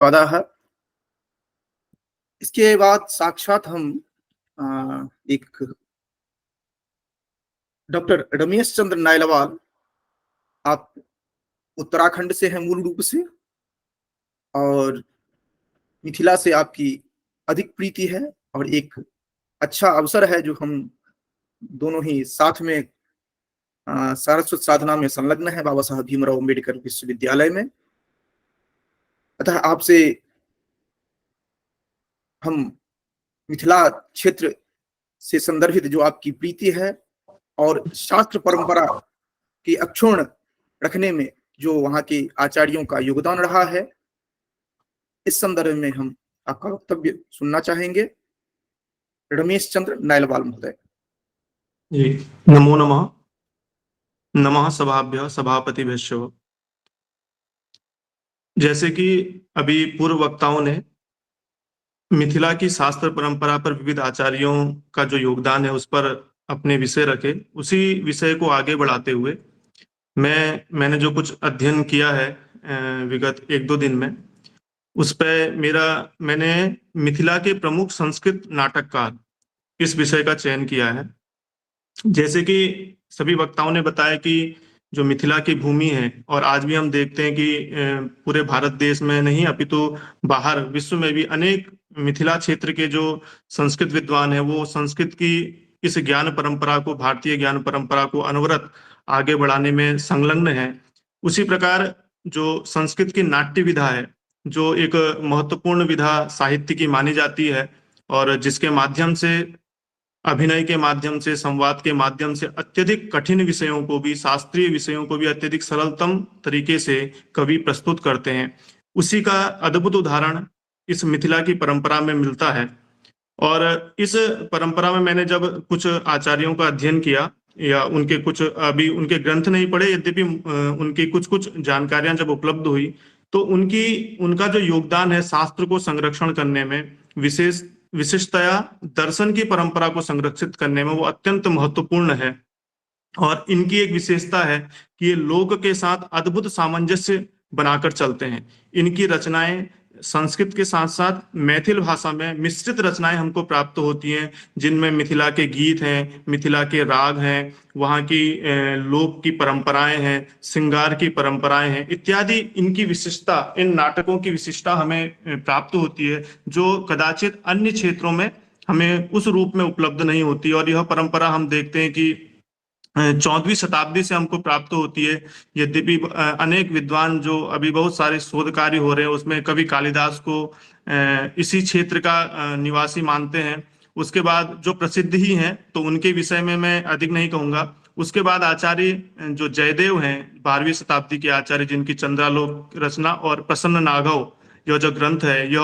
है। इसके बाद साक्षात हम एक डॉक्टर रमेश चंद्र नायलवाल, आप उत्तराखंड से हैं मूल रूप से और मिथिला से आपकी अधिक प्रीति है, और एक अच्छा अवसर है जो हम दोनों ही साथ में सारस्वत साधना में संलग्न है बाबा साहब भीमराव अम्बेडकर विश्वविद्यालय में। अतः आपसे हम मिथिला क्षेत्र से संदर्भित जो आपकी प्रीति है और शास्त्र परंपरा की अक्षुण्ण रखने में जो वहां के आचार्यों का योगदान रहा है, इस संदर्भ में हम आपका वक्तव्य सुनना चाहेंगे। रमेश चंद्र नायलवाल महोदय। जी, नमो नमः। नमः सभाभ्यः सभापतिभ्यश्च। जैसे कि अभी पूर्व वक्ताओं ने मिथिला की शास्त्र परंपरा पर विविध आचार्यों का जो योगदान है उस पर अपने विषय रखे, उसी विषय को आगे बढ़ाते हुए मैंने जो कुछ अध्ययन किया है विगत 1-2 दिन में, उस पे मैंने मिथिला के प्रमुख संस्कृत नाटककार इस विषय का चयन किया है। जैसे कि सभी वक्ताओं ने बताया कि जो मिथिला की भूमि है, और आज भी हम देखते हैं कि पूरे भारत देश में नहीं अपितु बाहर विश्व में भी अनेक मिथिला क्षेत्र के जो संस्कृत विद्वान है वो संस्कृत की इस ज्ञान परंपरा को, भारतीय ज्ञान परंपरा को अनवरत आगे बढ़ाने में संलग्न है। उसी प्रकार जो संस्कृत की नाट्य विधा है, जो एक महत्वपूर्ण विधा साहित्य की मानी जाती है और जिसके माध्यम से, अभिनय के माध्यम से, संवाद के माध्यम से अत्यधिक कठिन विषयों को भी, शास्त्रीय विषयों को भी अत्यधिक सरलतम तरीके से कवि प्रस्तुत करते हैं, उसी का अद्भुत उदाहरण इस मिथिला की परंपरा में मिलता है। और इस परंपरा में मैंने जब कुछ आचार्यों का अध्ययन किया या उनके कुछ, अभी उनके ग्रंथ नहीं पढ़े, यद्यपि उनकी कुछ कुछ जानकारियां जब उपलब्ध हुई तो उनका जो योगदान है शास्त्र को संरक्षण करने में, विशेषतया दर्शन की परंपरा को संरक्षित करने में, वो अत्यंत महत्वपूर्ण है। और इनकी एक विशेषता है कि ये लोक के साथ अद्भुत सामंजस्य बनाकर चलते हैं। इनकी रचनाएं संस्कृत के साथ साथ मैथिल भाषा में मिश्रित रचनाएं हमको प्राप्त होती हैं, जिनमें मिथिला के गीत हैं, मिथिला के राग हैं, वहाँ की लोक की परंपराएं हैं, श्रृंगार की परंपराएं हैं इत्यादि। इनकी विशिष्टता, इन नाटकों की विशिष्टता हमें प्राप्त होती है जो कदाचित अन्य क्षेत्रों में हमें उस रूप में उपलब्ध नहीं होती। और यह परंपरा हम देखते हैं कि 14वीं शताब्दी से हमको प्राप्त होती है। यद्यपि अनेक विद्वान जो अभी बहुत सारे शोध कार्य हो रहे हैं उसमें कवि कालिदास को इसी क्षेत्र का निवासी मानते हैं। उसके बाद जो प्रसिद्ध ही हैं तो उनके विषय में मैं अधिक नहीं कहूंगा। उसके बाद आचार्य जो जयदेव हैं, 12वीं शताब्दी के आचार्य, जिनकी चंद्रालोक रचना और प्रसन्न नाघव यह जो ग्रंथ है, यह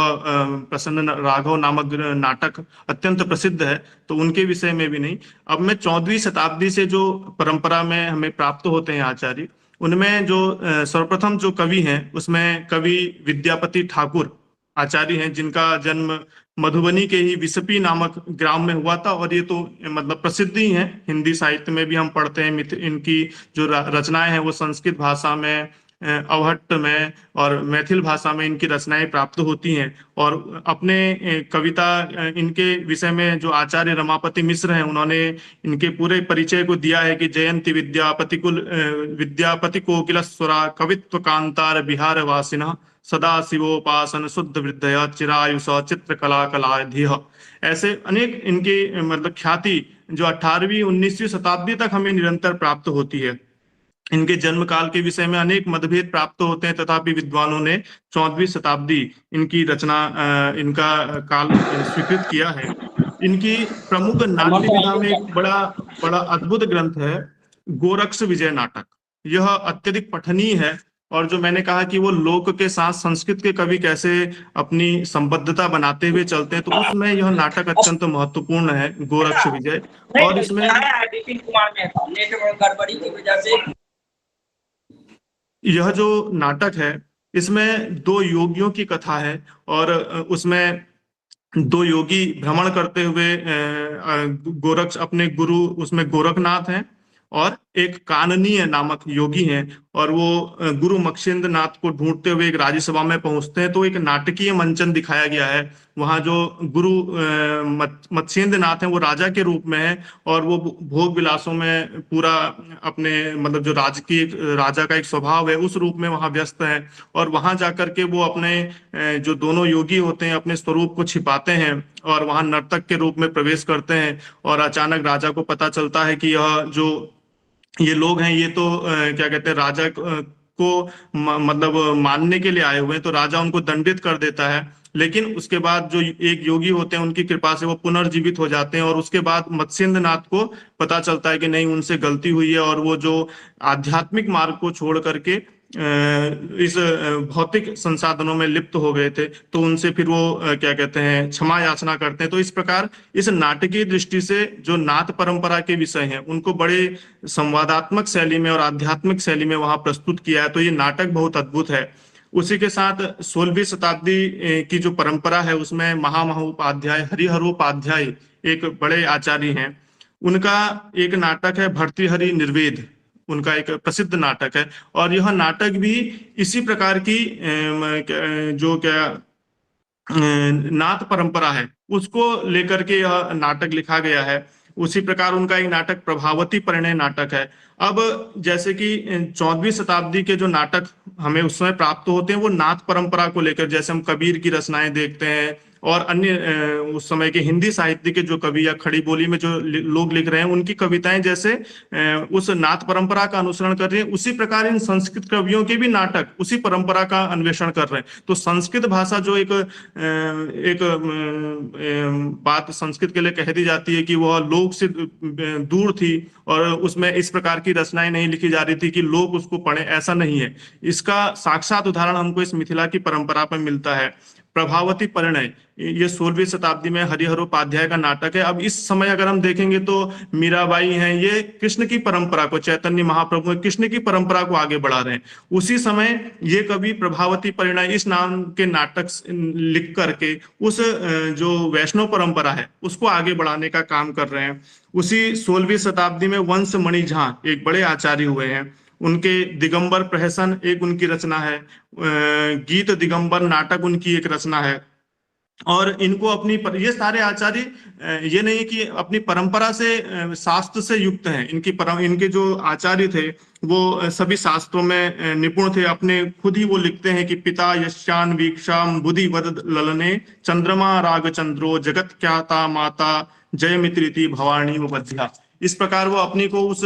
प्रसन्न राघव नामक नाटक अत्यंत प्रसिद्ध है, तो उनके विषय में भी नहीं। अब मैं 14वीं शताब्दी से जो परंपरा में हमें प्राप्त होते हैं आचार्य, उनमें जो सर्वप्रथम जो कवि हैं उसमें कवि विद्यापति ठाकुर आचार्य हैं, जिनका जन्म मधुबनी के ही विसपी नामक ग्राम में हुआ था। और ये तो मतलब प्रसिद्ध ही है, हिंदी साहित्य में भी हम पढ़ते हैं। इनकी जो रचनाएं हैं वो संस्कृत भाषा में, अवहट्ट में और मैथिल भाषा में इनकी रचनाएं प्राप्त होती हैं। और अपने कविता, इनके विषय में जो आचार्य रमापति मिश्र हैं, उन्होंने इनके पूरे परिचय को दिया है कि जयंती विद्यापति कोकिलस्वरा कवित्व कांतार बिहार वासिना सदा शिवोपासन शुद्ध वृद्धया चिरायुष चित्रकला कलाधिह। ऐसे अनेक इनकी मतलब ख्याति जो 18वीं 19वीं शताब्दी तक हमें निरंतर प्राप्त होती है। इनके जन्म काल के विषय में अनेक मतभेद प्राप्त होते हैं, तथापि विद्वानों ने 14वीं शताब्दी इनकी रचना, इनका काल स्वीकृत किया है। इनकी प्रमुख नाट्य विधा में एक बड़ा अद्भुत ग्रंथ है गोरक्ष विजय नाटक। यह अत्यधिक पठनीय है, और जो मैंने कहा कि वो लोक के साथ संस्कृत के कवि कैसे अपनी संबद्धता बनाते हुए चलते हैं, तो उसमें यह नाटक अत्यंत महत्वपूर्ण है, गोरक्ष विजय। और इसमें यह जो नाटक है इसमें 2 योगियों की कथा है, और उसमें 2 योगी भ्रमण करते हुए गोरक्ष, अपने गुरु उसमें गोरखनाथ हैं और एक काननीय नामक योगी हैं और वो गुरु मत्स्येंद्र नाथ को ढूंढते हुए एक राज्यसभा में पहुंचते हैं। तो एक नाटकीय मंचन दिखाया गया है। वहां जो गुरु मत्स्येंद्र नाथ हैं वो राजा के रूप में हैं और वो भोग विलासों में पूरा अपने मतलब जो राजकीय राजा का एक स्वभाव है उस रूप में वहां व्यस्त हैं। और वहां जाकर के वो अपने जो दोनों योगी होते हैं अपने स्वरूप को छिपाते हैं और वहां नर्तक के रूप में प्रवेश करते हैं। और अचानक राजा को पता चलता है कि यह जो ये लोग हैं ये तो क्या कहते हैं राजा को मतलब मानने के लिए आए हुए हैं। तो राजा उनको दंडित कर देता है। लेकिन उसके बाद जो एक योगी होते हैं उनकी कृपा से वो पुनर्जीवित हो जाते हैं और उसके बाद मत्स्येंद्र नाथ को पता चलता है कि नहीं उनसे गलती हुई है और वो जो आध्यात्मिक मार्ग को छोड़ करके इस भौतिक संसाधनों में लिप्त हो गए थे। तो उनसे फिर वो क्या कहते हैं क्षमा याचना करते हैं। तो इस प्रकार इस नाटकीय दृष्टि से जो नाथ परंपरा के विषय हैं उनको बड़े संवादात्मक शैली में और आध्यात्मिक शैली में वहां प्रस्तुत किया है। तो ये नाटक बहुत अद्भुत है। उसी के साथ 16वीं शताब्दी की जो परंपरा है उसमें महामहोपाध्याय हरिहरोपाध्याय एक बड़े आचार्य हैं। उनका एक नाटक है भर्तृहरि निर्वेद, उनका एक प्रसिद्ध नाटक है। और यह नाटक भी इसी प्रकार की जो क्या नाथ परंपरा है उसको लेकर के यह नाटक लिखा गया है। उसी प्रकार उनका एक नाटक प्रभावती परिणय नाटक है। अब जैसे कि 14वीं शताब्दी के जो नाटक हमें उस समय प्राप्त होते हैं वो नाथ परंपरा को लेकर, जैसे हम कबीर की रचनाएं देखते हैं और अन्य उस समय के हिंदी साहित्य के जो कवि या खड़ी बोली में जो लोग लिख रहे हैं उनकी कविताएं जैसे उस नाथ परंपरा का अनुसरण कर रही है, उसी प्रकार इन संस्कृत कवियों के भी नाटक उसी परंपरा का अन्वेषण कर रहे हैं। तो संस्कृत भाषा जो एक बात संस्कृत के लिए कह दी जाती है कि वह लोक से दूर थी और उसमें इस प्रकार की रचनाएं नहीं लिखी जा रही थी कि लोग उसको पढ़े, ऐसा नहीं है। इसका साक्षात उदाहरण हमको इस मिथिला की परंपरा पर मिलता है। प्रभावती परिणय ये 16वीं शताब्दी में हरिहरोपाध्याय का नाटक है। अब इस समय अगर हम देखेंगे तो मीराबाई हैं, ये कृष्ण की परंपरा को, चैतन्य महाप्रभु कृष्ण की परंपरा को आगे बढ़ा रहे हैं। उसी समय ये कवि प्रभावती परिणय इस नाम के नाटक लिख करके उस जो वैष्णव परंपरा है उसको आगे बढ़ाने का काम कर रहे हैं। उसी 16वीं शताब्दी में वंशमणि झा एक बड़े आचार्य हुए हैं। उनके दिगंबर प्रहसन एक उनकी रचना है, गीत दिगंबर नाटक उनकी एक रचना है। और इनको अपनी ये सारे आचार्य ये नहीं कि अपनी परंपरा से शास्त्र से युक्त हैं। इनके जो आचार्य थे वो सभी शास्त्रों में निपुण थे। अपने खुद ही वो लिखते हैं कि पिता यश्चान वीक्षाम बुद्धि वद ललने चंद्रमा राग चंद्रो जगत ख्याता माता जय मित्रिति भवानी वध्या। इस प्रकार वो अपनी को उस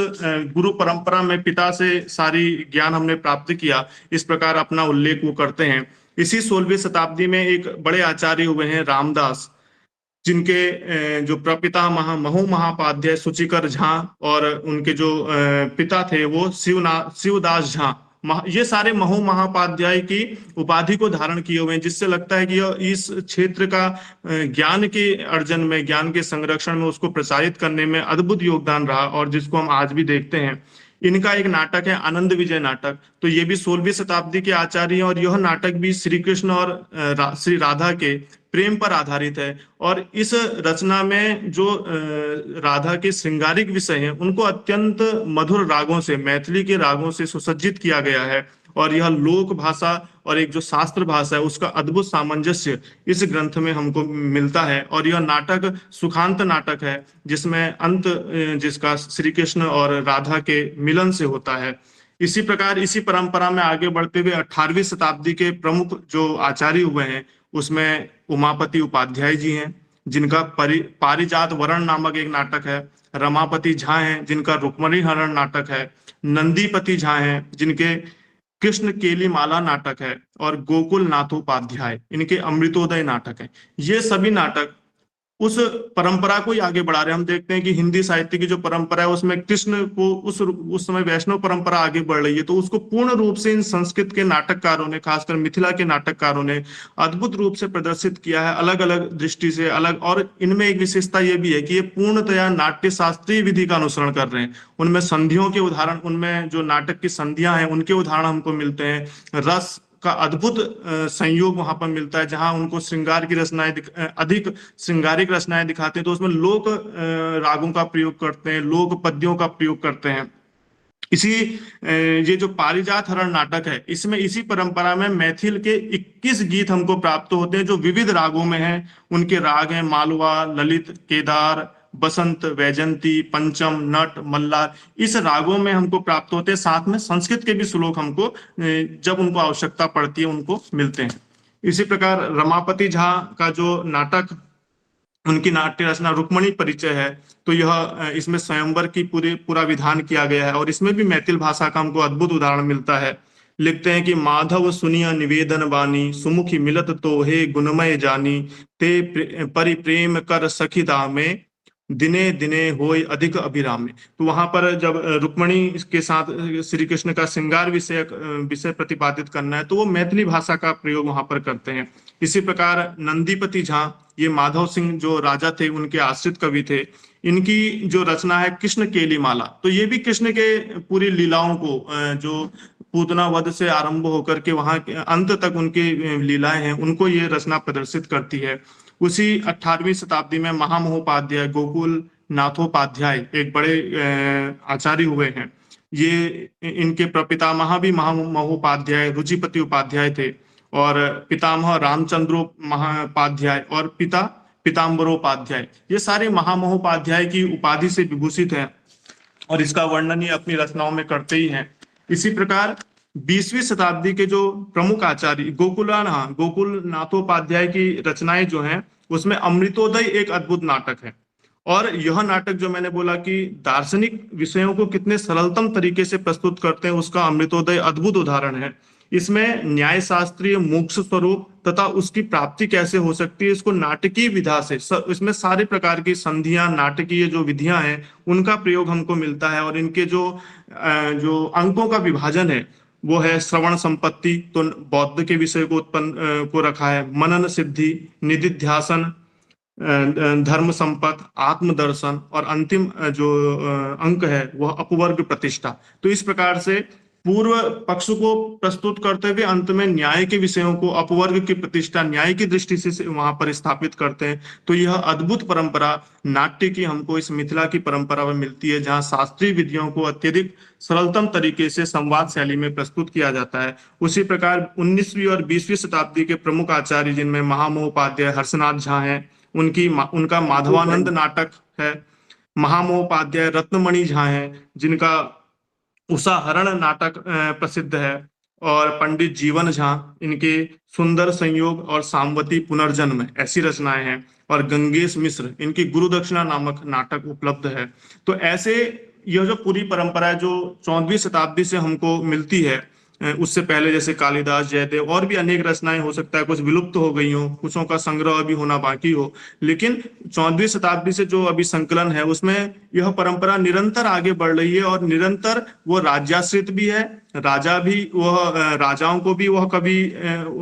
गुरु परंपरा में पिता से सारी ज्ञान हमने प्राप्त किया, इस प्रकार अपना उल्लेख वो करते हैं। इसी 16वीं शताब्दी में एक बड़े आचार्य हुए हैं रामदास, जिनके जो प्रपितामह महू महापाध्याय सुचिकर झा और उनके जो पिता थे वो शिवदास झा, ये सारे महू महापाध्याय की उपाधि को धारण किए हुए हैं। जिससे लगता है कि यह इस क्षेत्र का ज्ञान के अर्जन में, ज्ञान के संरक्षण में, उसको प्रसारित करने में अद्भुत योगदान रहा और जिसको हम आज भी देखते हैं। इनका एक नाटक है आनंद विजय नाटक। तो ये भी 16वीं शताब्दी के आचार्य हैं और यह नाटक भी श्री कृष्ण और श्री राधा के प्रेम पर आधारित है। और इस रचना में जो राधा के श्रृंगारिक विषय हैं उनको अत्यंत मधुर रागों से, मैथिली के रागों से सुसज्जित किया गया है। और यह लोक भाषा और एक जो शास्त्र भाषा है उसका अद्भुत सामंजस्य इस ग्रंथ में हमको मिलता है। और यह नाटक सुखांत नाटक है जिसमें अंत जिसका श्री कृष्ण और राधा के मिलन से होता है। इसी प्रकार इसी परंपरा में आगे बढ़ते हुए 18वीं शताब्दी के प्रमुख जो आचार्य हुए हैं उसमें उमापति उपाध्याय जी हैं, जिनका पारिजात वरण नामक एक नाटक है। रमापति झा हैं जिनका रुक्मणी हरण नाटक है। नंदीपति झा हैं जिनके कृष्ण केली माला नाटक है। और गोकुल नाथोपाध्याय इनके अमृतोदय नाटक है। ये सभी नाटक उस परंपरा को ही आगे बढ़ा रहे हैं। हम देखते हैं कि हिंदी साहित्य की जो परंपरा है उसमें कृष्ण को उस समय वैष्णव परंपरा आगे बढ़ रही है, तो उसको पूर्ण रूप से इन संस्कृत के नाटककारों ने, खासकर मिथिला के नाटककारों ने अद्भुत रूप से प्रदर्शित किया है, अलग अलग दृष्टि से अलग। और इनमें एक विशेषता ये भी है कि ये पूर्णतया नाट्य शास्त्रीय विधि का अनुसरण कर रहे हैं। उनमें संधियों के उदाहरण, उनमें जो नाटक की संधियां हैं उनके उदाहरण हमको मिलते हैं। रस का अद्भुत संयोग वहां पर मिलता है, जहां उनको श्रृंगार की रचनाएं अधिक श्रृंगारिक रचनाएं दिखाते हैं तो उसमें लोक रागों का प्रयोग करते हैं, लोक पद्यों का प्रयोग करते हैं। इसी ये जो पारिजात हरण नाटक है, इसमें इसी परंपरा में मैथिल के 21 गीत हमको प्राप्त होते हैं जो विविध रागों में हैं। उनके राग हैं मालवा, ललित, केदार, बसंत, वैजंती, पंचम, नट, मल्लार। इस रागों में हमको प्राप्त होते हैं। साथ में संस्कृत के भी श्लोक हमको जब उनको आवश्यकता पड़ती है उनको मिलते हैं। इसी प्रकार रमापति झा का जो नाटक, उनकी नाट्य रचना रुक्मणी परिचय है, तो यह इसमें स्वयंवर की पूरा विधान किया गया है और इसमें भी मैथिल भाषा का हमको अद्भुत उदाहरण मिलता है। लिखते हैं कि माधव सुनिया निवेदन बानी, सुमुखी मिलत तो हे गुणमय जानी, ते परिप्रेम कर सखी दामे, दिने दिने होय अधिक अभिरामे। तो वहां पर जब रुक्मणी के साथ श्री कृष्ण का श्रृंगार विषय प्रतिपादित करना है तो वो मैथिली भाषा का प्रयोग वहां पर करते हैं। इसी प्रकार नंदीपति झा, ये माधव सिंह जो राजा थे उनके आश्रित कवि थे, इनकी जो रचना है कृष्ण केली माला, तो ये भी कृष्ण के पूरी लीलाओं को जो पूतना वध से आरंभ होकर के वहां अंत तक उनकी लीलाएं हैं उनको ये रचना प्रदर्शित करती है। उसी 18वीं शताब्दी में महामहोपाध्याय गोकुल नाथोपाध्याय एक बड़े आचार्य हुए हैं। ये इनके प्रपितामह भी महामहोपाध्याय रुचिपति उपाध्याय थे और पितामह रामचंद्रो महापाध्याय और पिता पीताम्बरोपाध्याय, ये सारे महामहोपाध्याय की उपाधि से विभूषित हैं और इसका वर्णन ये अपनी रचनाओं में करते ही हैं। इसी प्रकार 20वीं शताब्दी के जो प्रमुख आचार्य गोकुल नाथोपाध्याय की रचनाएं जो हैं उसमें अमृतोदय एक अद्भुत नाटक है। और यह नाटक जो मैंने बोला कि दार्शनिक विषयों को कितने सरलतम तरीके से प्रस्तुत करते हैं, उसका अमृतोदय अद्भुत उदाहरण है। इसमें न्याय शास्त्रीय मोक्ष स्वरूप तथा उसकी प्राप्ति कैसे हो सकती है, इसको नाटकीय विधा से इसमें सारे प्रकार की संधियां, नाटकीय जो विधियां हैं उनका प्रयोग हमको मिलता है। और इनके जो अंकों का विभाजन है वो है श्रवण संपत्ति, तो बौद्ध के विषय को उत्पन्न को रखा है, मनन सिद्धि, निधिध्यासन, धर्म संपत्ति, आत्मदर्शन और अंतिम जो अंक है वह अपवर्ग प्रतिष्ठा। तो इस प्रकार से पूर्व पक्ष को प्रस्तुत करते हुए अंत में न्याय के विषयों को, अपवर्ग की प्रतिष्ठा न्याय की दृष्टि से वहां पर स्थापित करते हैं। तो यह अद्भुत परंपरा नाट्य की हमको इस मिथिला की परंपरा में मिलती है, जहां शास्त्रीय विधियों को अत्यधिक सरलतम तरीके से संवाद शैली में प्रस्तुत किया जाता है। उसी प्रकार 19वीं और 20वीं शताब्दी के प्रमुख आचार्य जिनमें महामहोपाध्याय हर्षनाथ झा हैं, उनका माधवानंद नाटक है। महामहोपाध्याय रत्नमणि झा हैं जिनका उषाहरण नाटक प्रसिद्ध है। और पंडित जीवन झा, इनके सुंदर संयोग और सामवती पुनर्जन्म ऐसी रचनाएं हैं। और गंगेश मिश्र, इनकी गुरु दक्षिणा नामक नाटक उपलब्ध है। तो ऐसे यह जो पूरी परंपरा है जो 14वीं शताब्दी से हमको मिलती है, उससे पहले जैसे कालिदास, जयदेव और भी अनेक रचनाएं हो सकता है कुछ विलुप्त हो गई हो, कुछों का संग्रह अभी होना बाकी हो, लेकिन 14वीं शताब्दी से जो अभी संकलन है उसमें यह परंपरा निरंतर आगे बढ़ रही है। और निरंतर वो राज्याश्रित भी है, राजाओं को भी वह कभी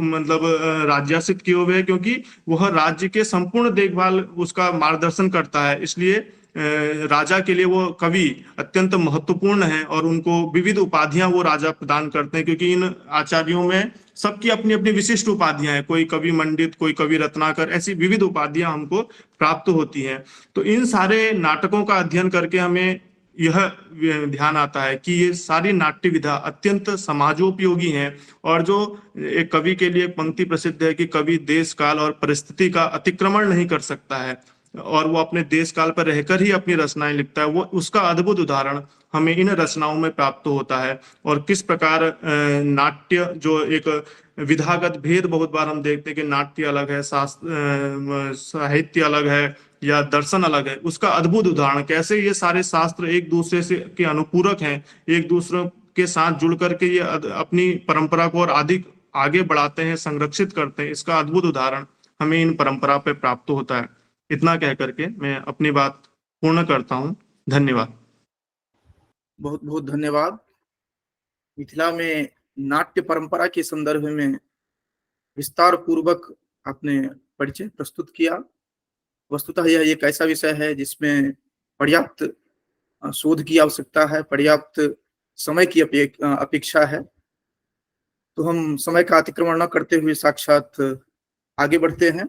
मतलब राज्याश्रित किए हुए है, क्योंकि वह राज्य के संपूर्ण देखभाल उसका मार्गदर्शन करता है। इसलिए राजा के लिए वो कवि अत्यंत महत्वपूर्ण है और उनको विविध उपाधियां वो राजा प्रदान करते हैं, क्योंकि इन आचार्यों में सबकी अपनी अपनी विशिष्ट उपाधियां हैं। कोई कवि मंडित, कोई कवि रत्नाकर, ऐसी विविध उपाधियां हमको प्राप्त होती हैं। तो इन सारे नाटकों का अध्ययन करके हमें यह ध्यान आता है कि ये सारी नाट्य विधा अत्यंत समाजोपयोगी हैं। और जो एक कवि के लिए पंक्ति प्रसिद्ध है कि कवि देश काल और परिस्थिति का अतिक्रमण नहीं कर सकता है और वो अपने देश काल पर रहकर ही अपनी रचनाएं लिखता है, वो उसका अद्भुत उदाहरण हमें इन रचनाओं में प्राप्त होता है। और किस प्रकार नाट्य जो एक विधागत भेद बहुत बार हम देखते हैं कि नाट्य अलग है, साहित्य अलग है या दर्शन अलग है, उसका अद्भुत उदाहरण कैसे ये सारे शास्त्र एक दूसरे से के अनुपूरक हैं, एक दूसरे के साथ जुड़ करके ये अपनी परंपरा को और अधिक आगे बढ़ाते हैं, संरक्षित करते हैं, इसका अद्भुत उदाहरण हमें इन परंपरा पे प्राप्त होता है। इतना कह करके मैं अपनी बात पूर्ण करता हूँ। धन्यवाद। बहुत बहुत धन्यवाद। मिथिला में नाट्य परंपरा के संदर्भ में विस्तार पूर्वक आपने परिचय प्रस्तुत किया। वस्तुतः यह एक ऐसा विषय है जिसमें पर्याप्त शोध की आवश्यकता है, पर्याप्त समय की अपेक्षा है। तो हम समय का अतिक्रमण न करते हुए साक्षात आगे बढ़ते हैं।